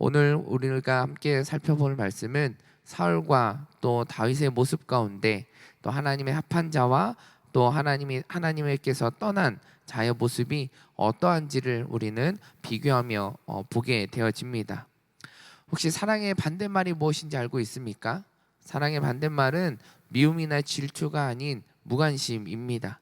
오늘 우리가 함께 살펴볼 말씀은 사울과 또 다윗의 모습 가운데 또 하나님의 합한 자와 또 하나님께서 떠난 자의 모습이 어떠한지를 우리는 비교하며 보게 되어집니다. 혹시 사랑의 반대말이 무엇인지 알고 있습니까? 사랑의 반대말은 미움이나 질투가 아닌 무관심입니다.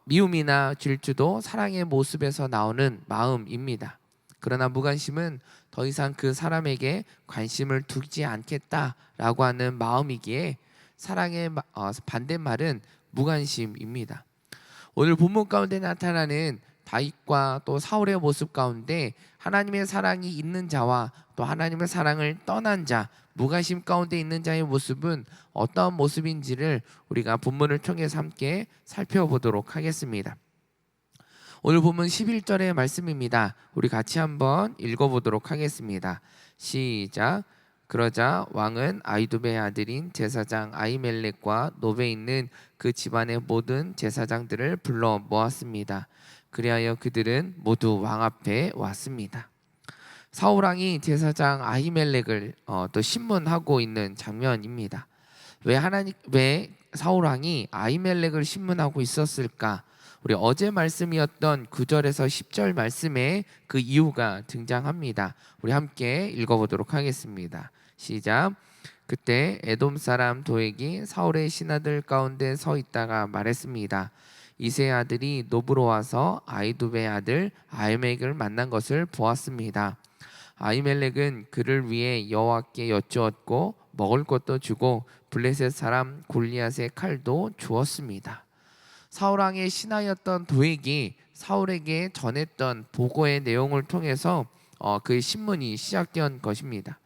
미움이나 질투도 사랑의 모습에서 나오는 마음입니다. 그러나 무관심은 더 이상 그 사람에게 관심을 두지 않겠다라고 하는 마음이기에 사랑의 반대말은 무관심입니다. 오늘 본문 가운데 나타나는 다윗과 또 사울의 모습 가운데 하나님의 사랑이 있는 자와 또 하나님의 사랑을 떠난 자, 무관심 가운데 있는 자의 모습은 어떠한 모습인지를 우리가 본문을 통해서 함께 살펴보도록 하겠습니다. 오늘 본문 11절의 말씀입니다. 우리 같이 한번 읽어보도록 하겠습니다. 시작. 그러자 왕은 아히두베의 아들인 제사장 아히멜렉과 노베에 있는 그 집안의 모든 제사장들을 불러 모았습니다. 그리하여 그들은 모두 왕 앞에 왔습니다. 사울 왕이 제사장 아히멜렉을 또 신문하고 있는 장면입니다. 왜 사울 왕이 아히멜렉을 신문하고 있었을까? 우리 어제 말씀이었던 9절에서 10절 말씀에 그 이유가 등장합니다. 우리 함께 읽어보도록 하겠습니다. 시작. 그때 에돔 사람 도액이 사울의 신하들 가운데 서 있다가 말했습니다. 이새의 아들이 노브로 와서 아히두베의 아들 아히멜렉을 만난 것을 보았습니다. 아히멜렉은 그를 위해 여호와께 여쭈었고 먹을 것도 주고 블레셋 사람 골리앗의 칼도 주었습니다. 사울 왕의 신하였던 도액이 사울에게 전했던 보고의 내용을 통해서 그 신문이 시작된 것입니다.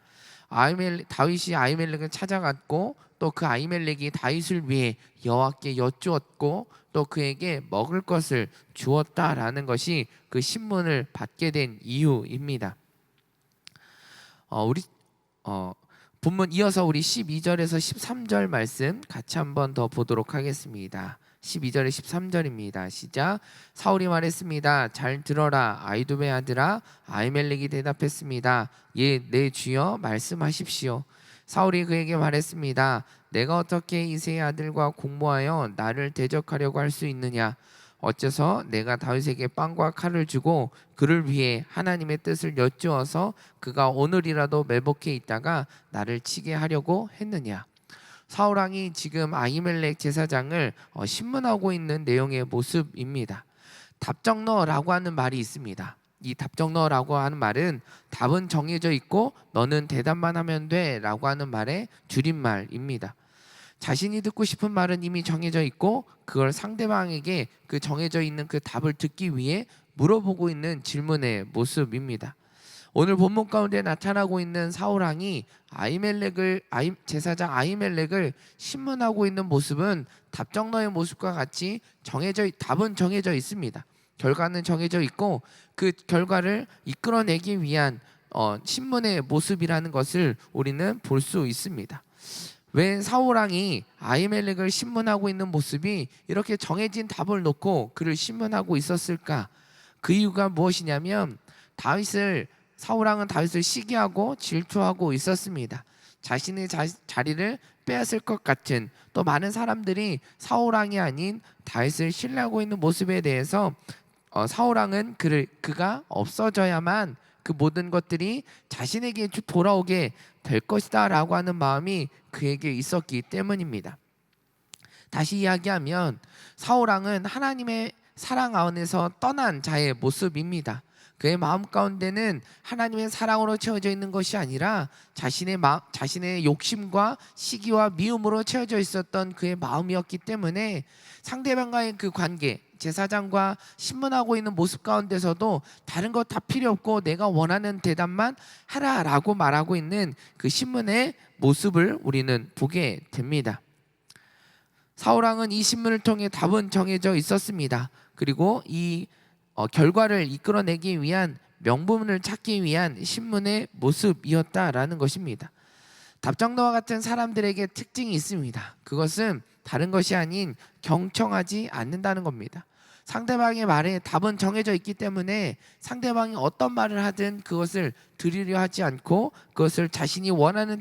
다윗이 아히멜렉을 찾아갔고 또 그 아히멜렉이 다윗을 위해 여호와께 여쭈었고 또 그에게 먹을 것을 주었다라는 것이 그 신문을 받게 된 이유입니다. 우리 본문 이어서 우리 12절에서 13절 말씀 같이 한번 더 보도록 하겠습니다. 12절에 13절입니다. 시작. 사울이 말했습니다. 잘 들어라 아히두베 아들아. 아히멜렉이 대답했습니다. 예, 내 주여 말씀하십시오. 사울이 그에게 말했습니다. 내가 어떻게 이새의 아들과 공모하여 나를 대적하려고 할 수 있느냐? 어째서 내가 다윗에게 빵과 칼을 주고 그를 위해 하나님의 뜻을 여쭈어서 그가 오늘이라도 매복해 있다가 나를 치게 하려고 했느냐? 사울 왕이 지금 아히멜렉 제사장을 신문하고 있는 내용의 모습입니다. 답정너라고 하는 말이 있습니다. 이 답정너라고 하는 말은 답은 정해져 있고 너는 대답만 하면 돼 라고 하는 말의 줄임말입니다. 자신이 듣고 싶은 말은 이미 정해져 있고 그걸 상대방에게 그 정해져 있는 그 답을 듣기 위해 물어보고 있는 질문의 모습입니다. 오늘 본문 가운데 나타나고 있는 사울 왕이 제사장 아히멜렉을 신문하고 있는 모습은 답정너의 모습과 같이 답은 정해져 있습니다. 결과는 정해져 있고 그 결과를 이끌어내기 위한 신문의 모습이라는 것을 우리는 볼 수 있습니다. 왜 사울 왕이 아히멜렉을 신문하고 있는 모습이 이렇게 정해진 답을 놓고 그를 신문하고 있었을까? 그 이유가 무엇이냐면 사울 왕은 다윗을 시기하고 질투하고 있었습니다. 자신의 자리를 빼앗을 것 같은 또 많은 사람들이 사울 왕이 아닌 다윗을 신뢰하고 있는 모습에 대해서 사울 왕은 그가 없어져야만 그 모든 것들이 자신에게 돌아오게 될 것이다 라고 하는 마음이 그에게 있었기 때문입니다. 다시 이야기하면 사울 왕은 하나님의 사랑 안에서 떠난 자의 모습입니다. 그의 마음 가운데는 하나님의 사랑으로 채워져 있는 것이 아니라 자신의 욕심과 시기와 미움으로 채워져 있었던 그의 마음이었기 때문에 상대방과의 그 관계, 제사장과 신문하고 있는 모습 가운데서도 다른 것 다 필요 없고 내가 원하는 대답만 하라라고 말하고 있는 그 신문의 모습을 우리는 보게 됩니다. 사울 왕은 이 신문을 통해 답은 정해져 있었습니다. 그리고 이 결과를 이끌어내기 위한 명분을 찾기 위한 신문의 모습이었다라는 것입니다. 답정너와 같은 사람들에게 특징이 있습니다. 그것은 다른 것이 아닌 경청하지 않는다는 겁니다. 상대방의 말에 답은 정해져 있기 때문에 상대방이 어떤 말을 하든 그것을 들으려 하지 않고 그것을 자신이 원하는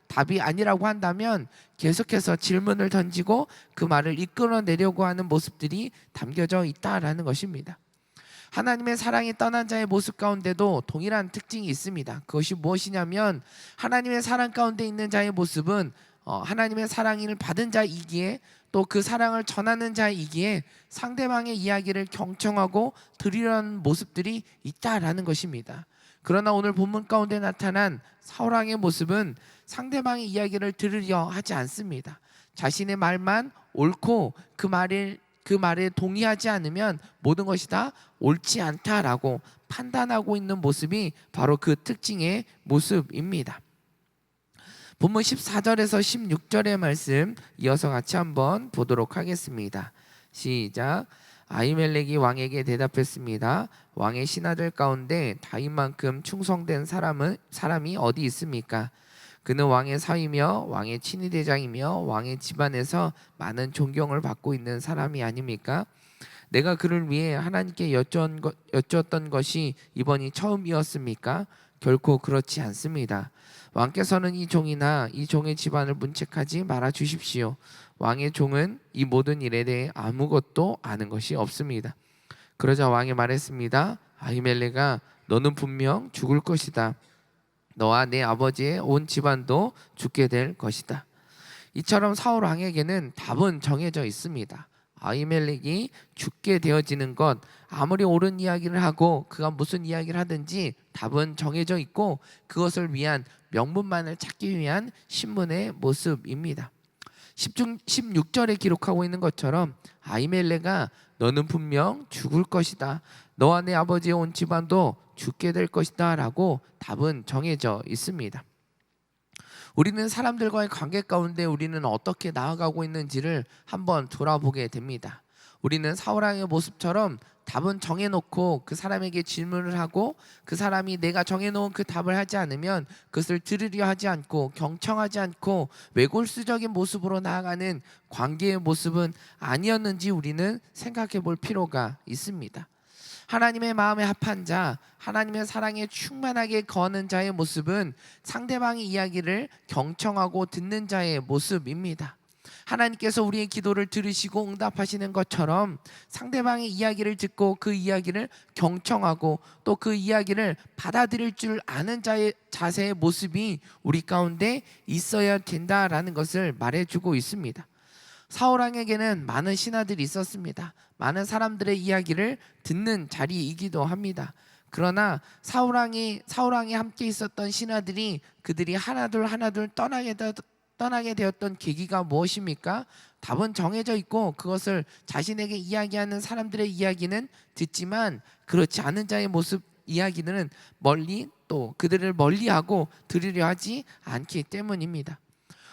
답이 아니라고 한다면 계속해서 질문을 던지고 그 말을 이끌어내려고 하는 모습들이 담겨져 있다라는 것입니다. 하나님의 사랑이 떠난 자의 모습 가운데도 동일한 특징이 있습니다. 그것이 무엇이냐면 하나님의 사랑 가운데 있는 자의 모습은 하나님의 사랑을 받은 자이기에 또 그 사랑을 전하는 자이기에 상대방의 이야기를 경청하고 들으려는 모습들이 있다라는 것입니다. 그러나 오늘 본문 가운데 나타난 사울왕의 모습은 상대방의 이야기를 들으려 하지 않습니다. 자신의 말만 옳고 그 말에 동의하지 않으면 모든 것이 다 옳지 않다라고 판단하고 있는 모습이 바로 그 특징의 모습입니다. 본문 14절에서 16절의 말씀 이어서 같이 한번 보도록 하겠습니다. 시작. 아히멜렉이 왕에게 대답했습니다. 왕의 신하들 가운데 다윗만큼 충성된 사람이 어디 있습니까? 그는 왕의 사위며 왕의 친위대장이며 왕의 집안에서 많은 존경을 받고 있는 사람이 아닙니까? 내가 그를 위해 하나님께 여쭈었던 것이 이번이 처음이었습니까? 결코 그렇지 않습니다. 왕께서는 이 종이나 이 종의 집안을 문책하지 말아 주십시오. 왕의 종은 이 모든 일에 대해 아무것도 아는 것이 없습니다. 그러자 왕이 말했습니다. 아히멜렉아, 너는 분명 죽을 것이다. 너와 내 아버지의 온 집안도 죽게 될 것이다. 이처럼 사울 왕에게는 답은 정해져 있습니다. 아히멜렉이 죽게 되어지는 것, 아무리 옳은 이야기를 하고 그가 무슨 이야기를 하든지 답은 정해져 있고 그것을 위한 명분만을 찾기 위한 신문의 모습입니다. 16절에 기록하고 있는 것처럼 아히멜렉아, 너는 분명 죽을 것이다. 너와 내 아버지의 온 집안도 죽게 될 것이다 라고 답은 정해져 있습니다. 우리는 사람들과의 관계 가운데 우리는 어떻게 나아가고 있는지를 한번 돌아보게 됩니다. 우리는 사울왕의 모습처럼 답은 정해놓고 그 사람에게 질문을 하고 그 사람이 내가 정해놓은 그 답을 하지 않으면 그것을 들으려 하지 않고 경청하지 않고 외골수적인 모습으로 나아가는 관계의 모습은 아니었는지 우리는 생각해 볼 필요가 있습니다. 하나님의 마음에 합한 자, 하나님의 사랑에 충만하게 거하는 자의 모습은 상대방의 이야기를 경청하고 듣는 자의 모습입니다. 하나님께서 우리의 기도를 들으시고 응답하시는 것처럼 상대방의 이야기를 듣고 그 이야기를 경청하고 또 그 이야기를 받아들일 줄 아는 자의 자세의 모습이 우리 가운데 있어야 된다라는 것을 말해주고 있습니다. 사울왕에게는 많은 신하들이 있었습니다. 많은 사람들의 이야기를 듣는 자리이기도 합니다. 그러나 사울왕이 함께 있었던 신하들이 그들이 하나둘 떠나게 되었던 계기가 무엇입니까? 답은 정해져 있고 그것을 자신에게 이야기하는 사람들의 이야기는 듣지만 그렇지 않은 자의 모습 이야기들은 멀리 또 그들을 멀리하고 들으려 하지 않기 때문입니다.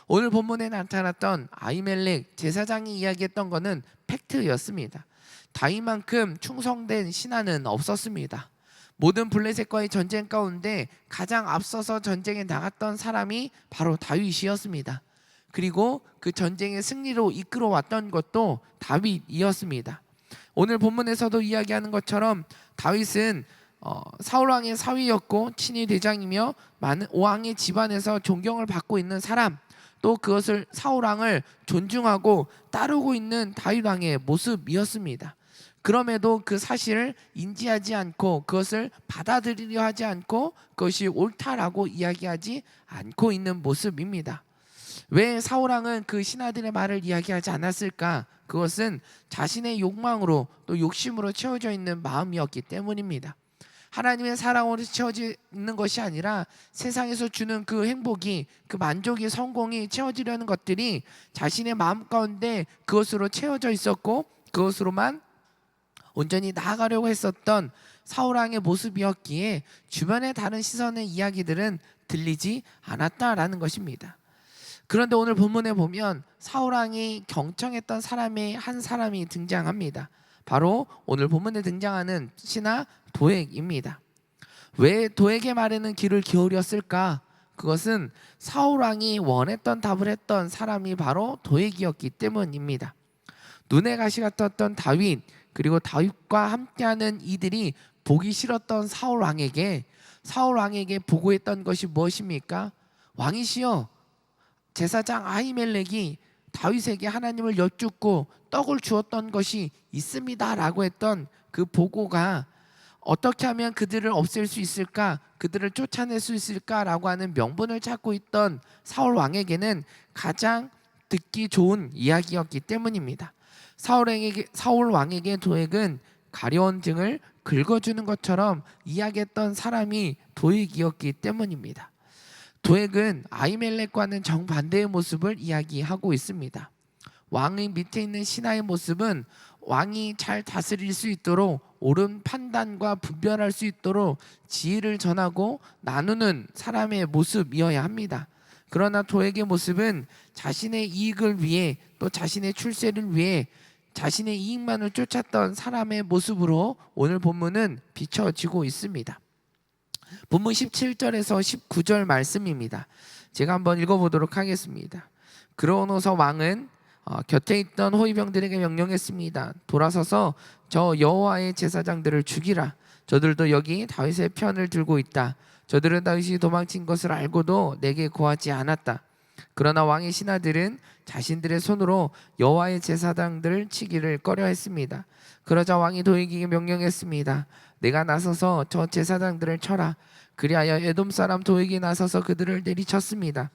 오늘 본문에 나타났던 아히멜렉 제사장이 이야기했던 것은 팩트였습니다. 다윗만큼 충성된 신하는 없었습니다. 모든 블레셋과의 전쟁 가운데 가장 앞서서 전쟁에 나갔던 사람이 바로 다윗이었습니다. 그리고 그 전쟁의 승리로 이끌어왔던 것도 다윗이었습니다. 오늘 본문에서도 이야기하는 것처럼 다윗은 사울왕의 사위였고 친위 대장이며 많은 왕의 집안에서 존경을 받고 있는 사람, 또 그것을 사울왕을 존중하고 따르고 있는 다윗왕의 모습이었습니다. 그럼에도 그 사실을 인지하지 않고 그것을 받아들이려 하지 않고 그것이 옳다라고 이야기하지 않고 있는 모습입니다. 왜 사울왕은 그 신하들의 말을 이야기하지 않았을까? 그것은 자신의 욕망으로 또 욕심으로 채워져 있는 마음이었기 때문입니다. 하나님의 사랑으로 채워져 있는 것이 아니라 세상에서 주는 그 행복이, 그 만족이, 성공이 채워지려는 것들이 자신의 마음 가운데 그것으로 채워져 있었고 그것으로만 온전히 나아가려고 했었던 사울왕의 모습이었기에 주변의 다른 시선의 이야기들은 들리지 않았다라는 것입니다. 그런데 오늘 본문에 보면 사울왕이 경청했던 사람의 한 사람이 등장합니다. 바로 오늘 본문에 등장하는 신하 도액입니다. 왜 도액의 말에는 귀를 기울였을까? 그것은 사울왕이 원했던 답을 했던 사람이 바로 도액이었기 때문입니다. 눈에 가시 같았던 다윗, 그리고 다윗과 함께하는 이들이 보기 싫었던 사울 왕에게 보고했던 것이 무엇입니까? 왕이시여, 제사장 아히멜렉이 다윗에게 하나님을 여쭙고 떡을 주었던 것이 있습니다라고 했던 그 보고가 어떻게 하면 그들을 없앨 수 있을까, 그들을 쫓아낼 수 있을까라고 하는 명분을 찾고 있던 사울 왕에게는 가장 듣기 좋은 이야기였기 때문입니다. 사울 왕에게 도액은 가려운 등을 긁어주는 것처럼 이야기했던 사람이 도액이었기 때문입니다. 도액은 아히멜렉과는 정반대의 모습을 이야기하고 있습니다. 왕의 밑에 있는 신하의 모습은 왕이 잘 다스릴 수 있도록 옳은 판단과 분별할 수 있도록 지혜를 전하고 나누는 사람의 모습이어야 합니다. 그러나 도액의 모습은 자신의 이익을 위해, 또 자신의 출세를 위해 자신의 이익만을 쫓았던 사람의 모습으로 오늘 본문은 비춰지고 있습니다. 본문 17절에서 19절 말씀입니다. 제가 한번 읽어보도록 하겠습니다. 그러고서 왕은 곁에 있던 호위병들에게 명령했습니다. 돌아서서 저 여호와의 제사장들을 죽이라. 저들도 여기 다윗의 편을 들고 있다. 저들은 다윗이 도망친 것을 알고도 내게 고하지 않았다. 그러나 왕의 신하들은 자신들의 손으로 여호와의 제사장들을 치기를 꺼려했습니다. 그러자 왕이 도액에게 명령했습니다. 내가 나서서 저 제사장들을 쳐라. 그리하여 에돔 사람 도액이 나서서 그들을 내리쳤습니다.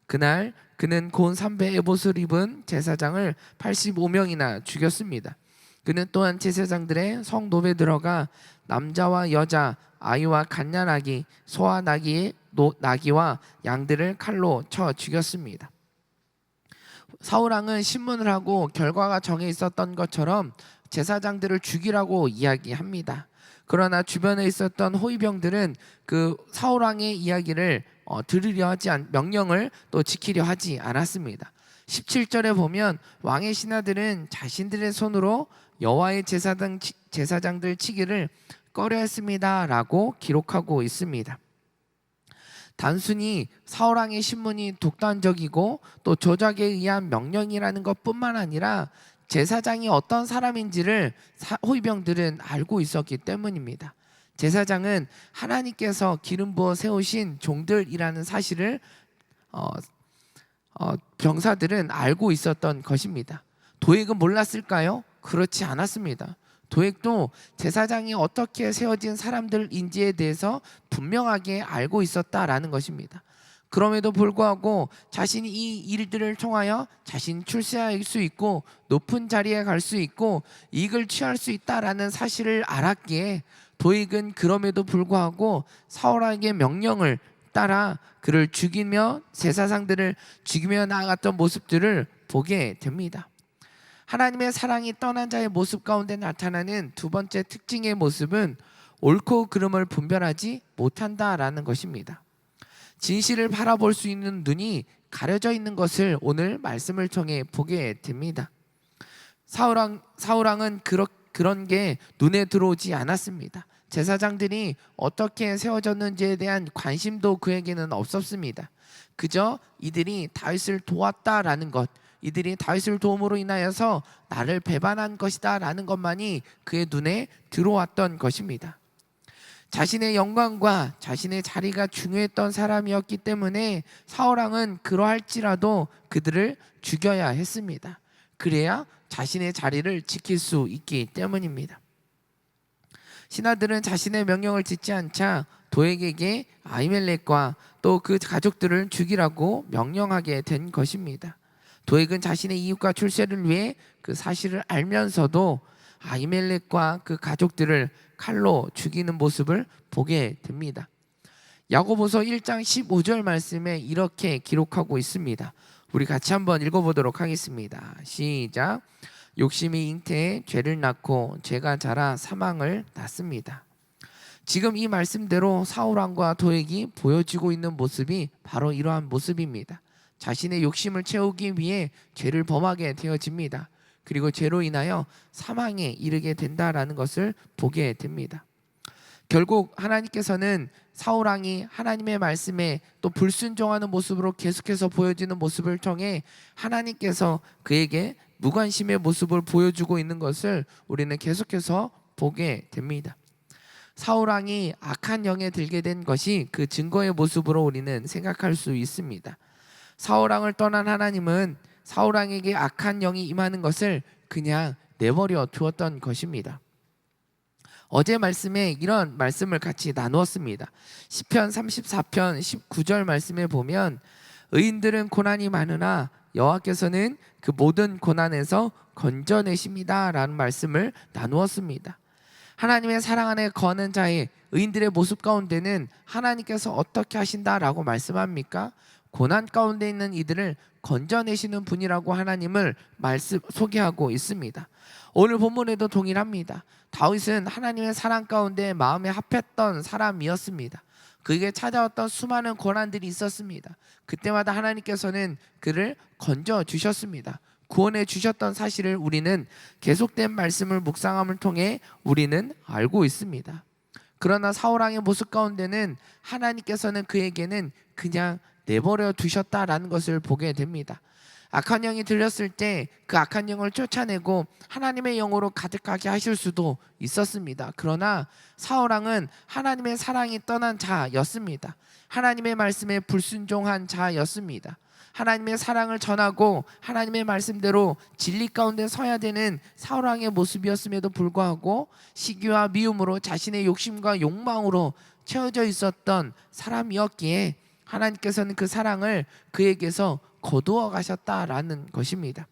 그날 그는 곤 3배 에봇을 입은 제사장을 85명이나 죽였습니다. 그는 또한 제사장들의 성노베 들어가 남자와 여자, 아이와 갓난아기, 소와 나기와 양들을 칼로 쳐 죽였습니다. 사울 왕은 신문을 하고 결과가 정해 있었던 것처럼 제사장들을 죽이라고 이야기합니다. 그러나 주변에 있었던 호위병들은 그 사울 왕의 이야기를 명령을 또 지키려 하지 않았습니다. 17절에 보면 왕의 신하들은 자신들의 손으로 여호와의 제사장들 치기를 꺼려했습니다라고 기록하고 있습니다. 단순히 사울 왕의 신문이 독단적이고 또 조작에 의한 명령이라는 것뿐만 아니라 제사장이 어떤 사람인지를 호위병들은 알고 있었기 때문입니다. 제사장은 하나님께서 기름 부어 세우신 종들이라는 사실을 병사들은 알고 있었던 것입니다. 도액은 몰랐을까요? 그렇지 않았습니다. 도액도 제사장이 어떻게 세워진 사람들인지에 대해서 분명하게 알고 있었다라는 것입니다. 그럼에도 불구하고 자신이 이 일들을 통하여 자신이 출세할 수 있고 높은 자리에 갈 수 있고 이익을 취할 수 있다라는 사실을 알았기에 도액은 그럼에도 불구하고 사울 왕의 명령을 따라 그를 죽이며 제사장들을 죽이며 나아갔던 모습들을 보게 됩니다. 하나님의 사랑이 떠난 자의 모습 가운데 나타나는 두 번째 특징의 모습은 옳고 그름을 분별하지 못한다라는 것입니다. 진실을 바라볼 수 있는 눈이 가려져 있는 것을 오늘 말씀을 통해 보게 됩니다. 사울 왕은 그런 게 눈에 들어오지 않았습니다. 제사장들이 어떻게 세워졌는지에 대한 관심도 그에게는 없었습니다. 그저 이들이 다윗을 도왔다라는 것, 이들이 다윗을 도움으로 인하여서 나를 배반한 것이다 라는 것만이 그의 눈에 들어왔던 것입니다. 자신의 영광과 자신의 자리가 중요했던 사람이었기 때문에 사울 왕은 그러할지라도 그들을 죽여야 했습니다. 그래야 자신의 자리를 지킬 수 있기 때문입니다. 신하들은 자신의 명령을 듣지 않자 도액에게 아히멜렉과 또 그 가족들을 죽이라고 명령하게 된 것입니다. 도액은 자신의 이익과 출세를 위해 그 사실을 알면서도 아히멜렉과 그 가족들을 칼로 죽이는 모습을 보게 됩니다. 야고보서 1장 15절 말씀에 이렇게 기록하고 있습니다. 우리 같이 한번 읽어보도록 하겠습니다. 시작. 욕심이 잉태에 죄를 낳고 죄가 자라 사망을 낳습니다. 지금 이 말씀대로 사울 왕과 도액이 보여지고 있는 모습이 바로 이러한 모습입니다. 자신의 욕심을 채우기 위해 죄를 범하게 되어집니다. 그리고 죄로 인하여 사망에 이르게 된다라는 것을 보게 됩니다. 결국 하나님께서는 사울 왕이 하나님의 말씀에 또 불순종하는 모습으로 계속해서 보여지는 모습을 통해 하나님께서 그에게 무관심의 모습을 보여주고 있는 것을 우리는 계속해서 보게 됩니다. 사울왕이 악한 영에 들게 된 것이 그 증거의 모습으로 우리는 생각할 수 있습니다. 사울왕을 떠난 하나님은 사울왕에게 악한 영이 임하는 것을 그냥 내버려 두었던 것입니다. 어제 말씀에 이런 말씀을 같이 나누었습니다. 시편 34편 19절 말씀에 보면 의인들은 고난이 많으나 여호와께서는 그 모든 고난에서 건져내십니다 라는 말씀을 나누었습니다. 하나님의 사랑 안에 거하는 자의 의인들의 모습 가운데는 하나님께서 어떻게 하신다라고 말씀합니까? 고난 가운데 있는 이들을 건져내시는 분이라고 하나님을 소개하고 있습니다. 오늘 본문에도 동일합니다. 다윗은 하나님의 사랑 가운데 마음에 합했던 사람이었습니다. 그에게 찾아왔던 수많은 고난들이 있었습니다. 그때마다 하나님께서는 그를 건져주셨습니다. 구원해 주셨던 사실을 우리는 계속된 말씀을 묵상함을 통해 우리는 알고 있습니다. 그러나 사울왕의 모습 가운데는 하나님께서는 그에게는 그냥 내버려 두셨다라는 것을 보게 됩니다. 악한 영이 들렸을 때 그 악한 영을 쫓아내고 하나님의 영으로 가득하게 하실 수도 있었습니다. 그러나 사울왕은 하나님의 사랑이 떠난 자였습니다. 하나님의 말씀에 불순종한 자였습니다. 하나님의 사랑을 전하고 하나님의 말씀대로 진리 가운데 서야 되는 사울왕의 모습이었음에도 불구하고 시기와 미움으로 자신의 욕심과 욕망으로 채워져 있었던 사람이었기에 하나님께서는 그 사랑을 그에게서 거두어 가셨다라는 것입니다.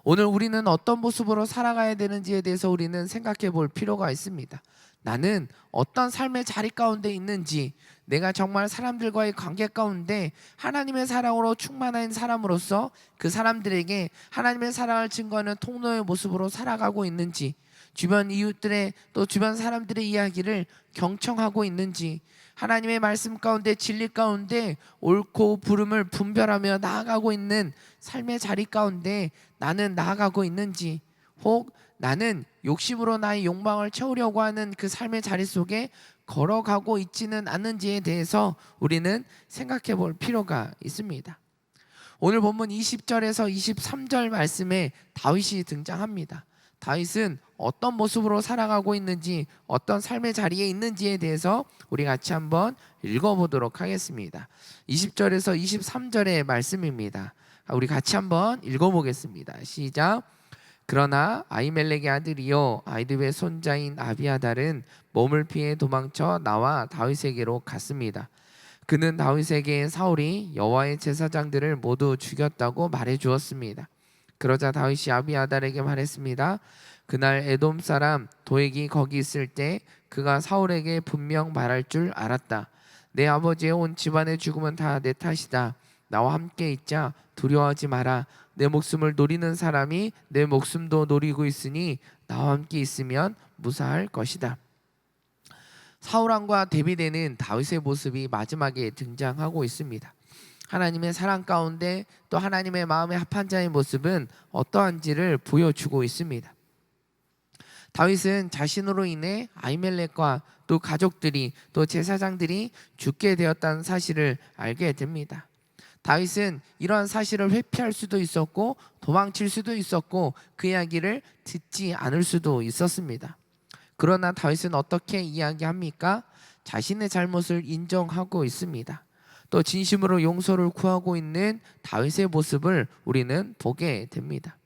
오늘 우리는 어떤 모습으로 살아가야 되는지에 대해서 우리는 생각해 볼 필요가 있습니다. 나는 어떤 삶의 자리 가운데 있는지, 내가 정말 사람들과의 관계 가운데 하나님의 사랑으로 충만한 사람으로서 그 사람들에게 하나님의 사랑을 증거하는 통로의 모습으로 살아가고 있는지, 주변 이웃들의 또 주변 사람들의 이야기를 경청하고 있는지, 하나님의 말씀 가운데 진리 가운데 옳고 부름을 분별하며 나아가고 있는 삶의 자리 가운데 나는 나아가고 있는지, 혹 나는 욕심으로 나의 욕망을 채우려고 하는 그 삶의 자리 속에 걸어가고 있지는 않는지에 대해서 우리는 생각해 볼 필요가 있습니다. 오늘 본문 20절에서 23절 말씀에 다윗이 등장합니다. 다윗은 어떤 모습으로 살아가고 있는지, 어떤 삶의 자리에 있는지에 대해서 우리 같이 한번 읽어보도록 하겠습니다. 20절에서 23절의 말씀입니다. 우리 같이 한번 읽어보겠습니다. 시작. 그러나 아히멜렉의 아들이요 아히두베의 손자인 아비아달은 몸을 피해 도망쳐 나와 다윗에게로 갔습니다. 그는 다윗에게 사울이 여호와의 제사장들을 모두 죽였다고 말해 주었습니다. 그러자 다윗이 아비아달에게 말했습니다. 그날 에돔 사람 도액이 거기 있을 때 그가 사울에게 분명 말할 줄 알았다. 내 아버지의 온 집안의 죽음은 다 내 탓이다. 나와 함께 있자. 두려워하지 마라. 내 목숨을 노리는 사람이 내 목숨도 노리고 있으니 나와 함께 있으면 무사할 것이다. 사울왕과 대비되는 다윗의 모습이 마지막에 등장하고 있습니다. 하나님의 사랑 가운데 또 하나님의 마음에 합한 자의 모습은 어떠한지를 보여주고 있습니다. 다윗은 자신으로 인해 아히멜렉과 또 가족들이 또 제사장들이 죽게 되었다는 사실을 알게 됩니다. 다윗은 이러한 사실을 회피할 수도 있었고 도망칠 수도 있었고 그 이야기를 듣지 않을 수도 있었습니다. 그러나 다윗은 어떻게 이야기합니까? 자신의 잘못을 인정하고 있습니다. 또 진심으로 용서를 구하고 있는 다윗의 모습을 우리는 보게 됩니다.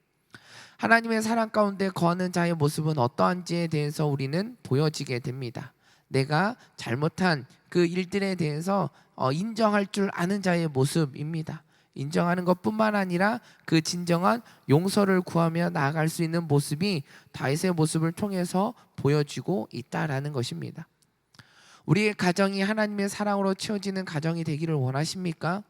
하나님의 사랑 가운데 거하는 자의 모습은 어떠한지에 대해서 우리는 보여지게 됩니다. 내가 잘못한 그 일들에 대해서 인정할 줄 아는 자의 모습입니다. 인정하는 것뿐만 아니라 그 진정한 용서를 구하며 나아갈 수 있는 모습이 다윗의 모습을 통해서 보여지고 있다라는 것입니다. 우리의 가정이 하나님의 사랑으로 채워지는 가정이 되기를 원하십니까?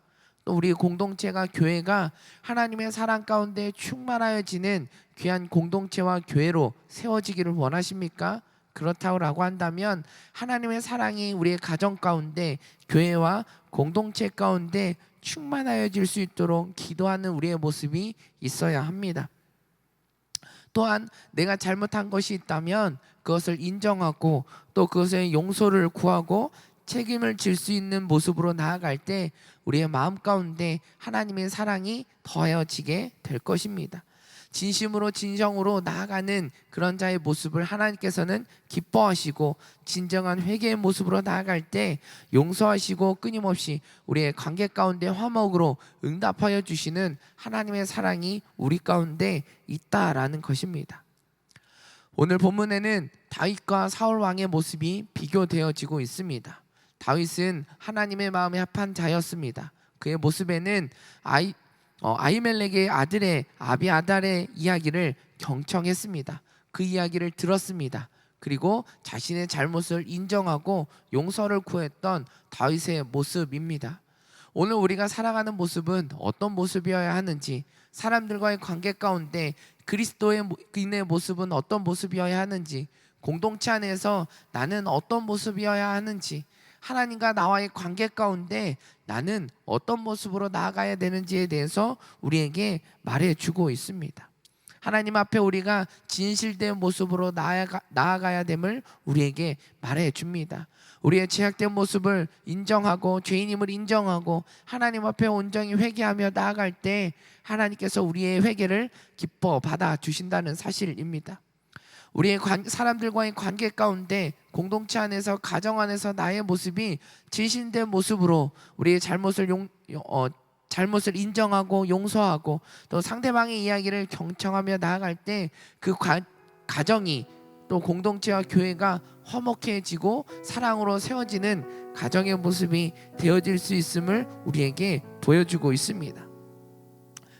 또 우리 공동체가 교회가 하나님의 사랑 가운데 충만하여지는 귀한 공동체와 교회로 세워지기를 원하십니까? 그렇다고 한다면 하나님의 사랑이 우리의 가정 가운데 교회와 공동체 가운데 충만하여질 수 있도록 기도하는 우리의 모습이 있어야 합니다. 또한 내가 잘못한 것이 있다면 그것을 인정하고 또 그것의 용서를 구하고 책임을 질 수 있는 모습으로 나아갈 때 우리의 마음 가운데 하나님의 사랑이 더해지게 될 것입니다. 진심으로 진정으로 나아가는 그런 자의 모습을 하나님께서는 기뻐하시고, 진정한 회개의 모습으로 나아갈 때 용서하시고 끊임없이 우리의 관계 가운데 화목으로 응답하여 주시는 하나님의 사랑이 우리 가운데 있다라는 것입니다. 오늘 본문에는 다윗과 사울 왕의 모습이 비교되어지고 있습니다. 다윗은 하나님의 마음에 합한 자였습니다. 그의 모습에는 아히멜렉의 아들의 아비아달의 이야기를 경청했습니다. 그 이야기를 들었습니다. 그리고 자신의 잘못을 인정하고 용서를 구했던 다윗의 모습입니다. 오늘 우리가 살아가는 모습은 어떤 모습이어야 하는지, 사람들과의 관계 가운데 그리스도인의 모습은 어떤 모습이어야 하는지, 공동체 안에서 나는 어떤 모습이어야 하는지, 하나님과 나와의 관계 가운데 나는 어떤 모습으로 나아가야 되는지에 대해서 우리에게 말해주고 있습니다. 하나님 앞에 우리가 진실된 모습으로 나아가야 됨을 우리에게 말해줍니다. 우리의 죄악된 모습을 인정하고 죄인임을 인정하고 하나님 앞에 온전히 회개하며 나아갈 때 하나님께서 우리의 회개를 기뻐 받아주신다는 사실입니다. 우리의 사람들과의 관계 가운데, 공동체 안에서, 가정 안에서 나의 모습이 진실된 모습으로 우리의 잘못을 인정하고 용서하고 또 상대방의 이야기를 경청하며 나아갈 때 그 가정이, 또 공동체와 교회가 화목해지고 사랑으로 세워지는 가정의 모습이 되어질 수 있음을 우리에게 보여주고 있습니다.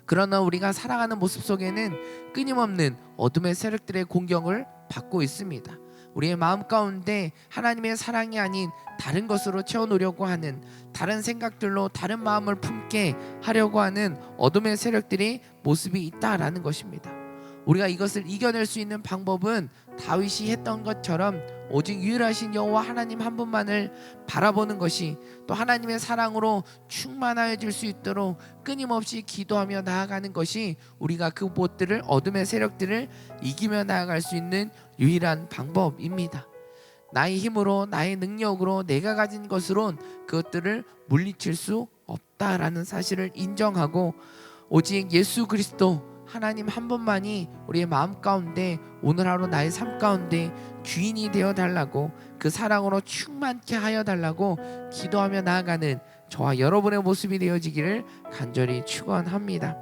그러나 우리가 살아가는 모습 속에는 끊임없는 어둠의 세력들의 공격을 받고 있습니다. 우리의 마음 가운데 하나님의 사랑이 아닌 다른 것으로 채워놓으려고 하는, 다른 생각들로 다른 마음을 품게 하려고 하는 어둠의 세력들이 모습이 있다라는 것입니다. 우리가 이것을 이겨낼 수 있는 방법은 다윗이 했던 것처럼 오직 유일하신 여호와 하나님 한 분만을 바라보는 것이, 또 하나님의 사랑으로 충만해질 수 있도록 끊임없이 기도하며 나아가는 것이 우리가 그 못들을, 어둠의 세력들을 이기며 나아갈 수 있는 유일한 방법입니다. 나의 힘으로, 나의 능력으로, 내가 가진 것으론 그것들을 물리칠 수 없다라는 사실을 인정하고, 오직 예수 그리스도 하나님 한 분만이 우리의 마음 가운데, 오늘 하루 나의 삶 가운데 주인이 되어 달라고, 그 사랑으로 충만케 하여 달라고 기도하며 나아가는 저와 여러분의 모습이 되어지기를 간절히 축원합니다.